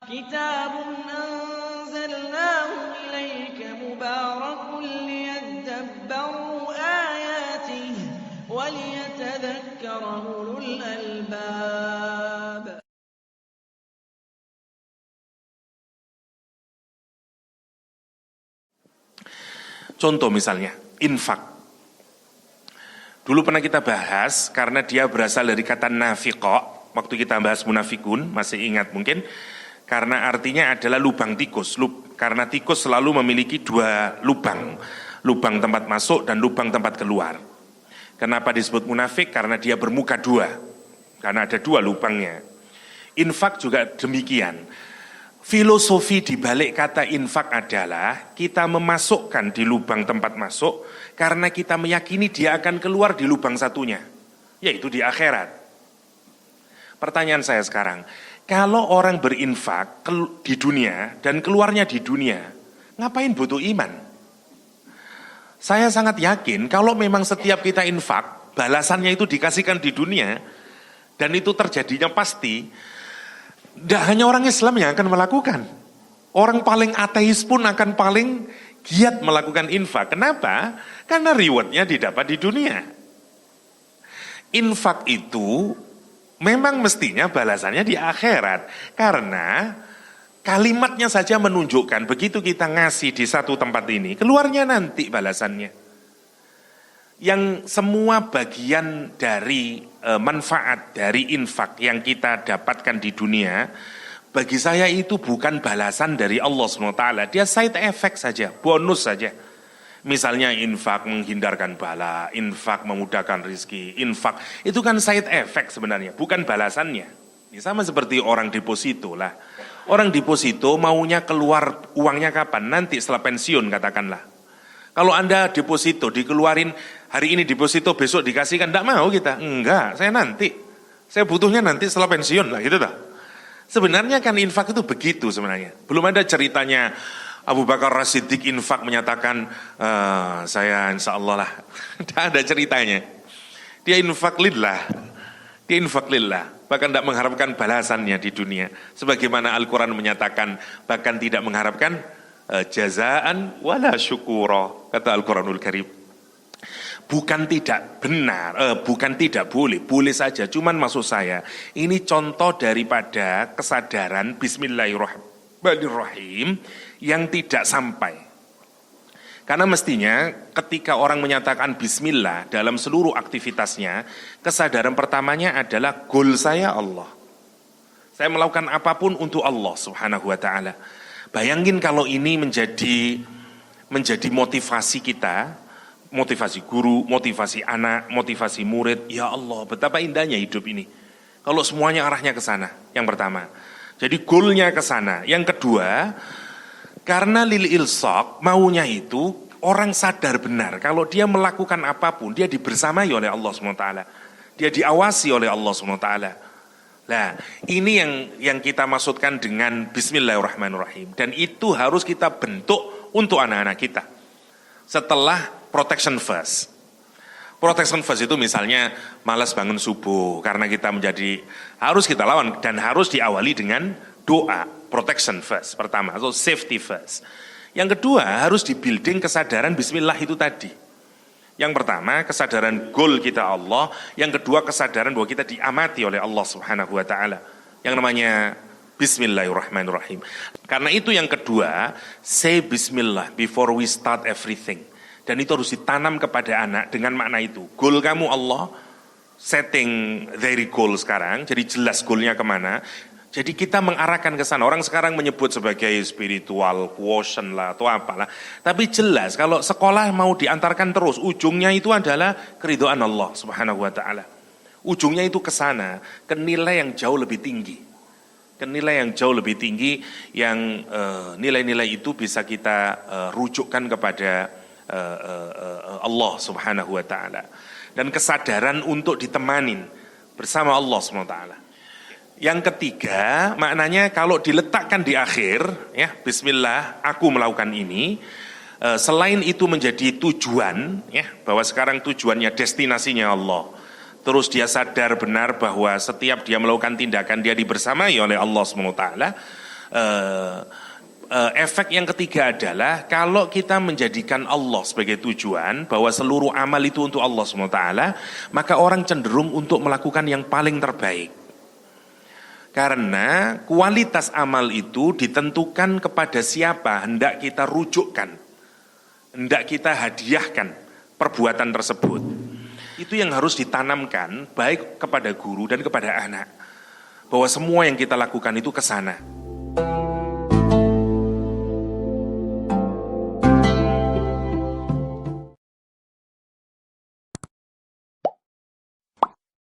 كتاب أنزلناه إليك مبارك ليدبروا آياته وليتذكر أولو الألباب. Contoh misalnya, infak. Dulu pernah kita bahas, karena dia berasal dari kata nafiqah, waktu kita bahas munafikun, masih ingat mungkin, karena artinya adalah lubang tikus. Karena tikus selalu memiliki dua lubang, lubang tempat masuk dan lubang tempat keluar. Kenapa disebut munafik? Karena dia bermuka dua, karena ada dua lubangnya. Infak juga demikian. Filosofi di balik kata infak adalah kita memasukkan di lubang tempat masuk karena kita meyakini dia akan keluar di lubang satunya, yaitu di akhirat. Pertanyaan saya sekarang, kalau orang berinfak di dunia dan keluarnya di dunia, ngapain butuh iman? Saya sangat yakin kalau memang setiap kita infak, balasannya itu dikasihkan di dunia, dan itu terjadinya pasti, tidak hanya orang Islam yang akan melakukan. Orang paling ateis pun akan paling giat melakukan infak. Kenapa? Karena rewardnya didapat di dunia. Infak itu memang mestinya balasannya di akhirat. Karena kalimatnya saja menunjukkan begitu kita ngasih di satu tempat ini, keluarnya nanti balasannya. Yang semua bagian dari manfaat dari infak yang kita dapatkan di dunia, bagi saya itu bukan balasan dari Allah SWT. Dia side effect saja, bonus saja. Misalnya infak menghindarkan bala, infak memudahkan rizki, infak itu kan side effect sebenarnya, bukan balasannya. Ini sama seperti orang deposito lah. Orang deposito maunya keluar uangnya kapan? Nanti setelah pensiun katakanlah. Kalau Anda deposito dikeluarin hari ini deposito besok dikasihkan, tidak mau kita. Enggak, saya nanti. Saya butuhnya nanti setelah pensiun lah gitu tak. Sebenarnya kan infak itu begitu sebenarnya. Belum ada ceritanya Abu Bakar As-Siddiq infak menyatakan saya insya Allah lah. Tidak ada ceritanya. Dia infak lillah. Dia infak lillah. Bahkan tidak mengharapkan balasannya di dunia. Sebagaimana Al-Quran menyatakan bahkan tidak mengharapkan jazaan wala syukura, kata Al-Quranul Karim. Bukan tidak benar, bukan tidak boleh, boleh saja. Cuman maksud saya, ini contoh daripada kesadaran Bismillahirrahmanirrahim yang tidak sampai. Karena mestinya ketika orang menyatakan Bismillah dalam seluruh aktivitasnya, kesadaran pertamanya adalah goal saya Allah. Saya melakukan apapun untuk Allah Subhanahu wa ta'ala. Bayangin kalau ini menjadi motivasi kita, motivasi guru, motivasi anak, motivasi murid. Ya Allah, betapa indahnya hidup ini. Kalau semuanya arahnya ke sana, yang pertama. Jadi goalnya ke sana. Yang kedua, karena lil ilsaq, maunya itu orang sadar benar. Kalau dia melakukan apapun, dia dibersamai oleh Allah SWT. Dia diawasi oleh Allah SWT. Nah, ini yang kita maksudkan dengan Bismillahirrahmanirrahim. Dan itu harus kita bentuk untuk anak-anak kita. Setelah protection first. Protection first itu misalnya malas bangun subuh karena kita harus kita lawan dan harus diawali dengan doa. Protection first pertama atau safety first. Yang kedua harus dibuilding kesadaran Bismillah itu tadi. Yang pertama, kesadaran goal kita Allah. Yang kedua, kesadaran bahwa kita diamati oleh Allah Subhanahu wa ta'ala. Yang namanya Bismillahirrahmanirrahim. Karena itu yang kedua, say Bismillah before we start everything. Dan itu harus ditanam kepada anak dengan makna itu. Goal kamu Allah, setting very goal sekarang, jadi jelas goalnya kemana. Jadi kita mengarahkan ke sana. Orang sekarang menyebut sebagai spiritual quotient lah atau apalah. Tapi jelas kalau sekolah mau diantarkan terus, ujungnya itu adalah keridhaan Allah Subhanahu wa ta'ala. Ujungnya itu ke sana, ke nilai yang jauh lebih tinggi. Ke nilai yang jauh lebih tinggi yang nilai-nilai itu bisa kita rujukkan kepada Allah Subhanahu wa ta'ala. Dan kesadaran untuk ditemanin bersama Allah Subhanahu wa ta'ala. Yang ketiga, maknanya kalau diletakkan di akhir, ya Bismillah, aku melakukan ini. Selain itu menjadi tujuan, ya bahwa sekarang tujuannya destinasinya Allah. Terus dia sadar benar bahwa setiap dia melakukan tindakan dia dibersamai oleh Allah SWT. Efek yang ketiga adalah kalau kita menjadikan Allah sebagai tujuan, bahwa seluruh amal itu untuk Allah SWT, maka orang cenderung untuk melakukan yang paling terbaik. Karena kualitas amal itu ditentukan kepada siapa hendak kita rujukkan, hendak kita hadiahkan perbuatan tersebut. Itu yang harus ditanamkan baik kepada guru dan kepada anak, bahwa semua yang kita lakukan itu ke sana.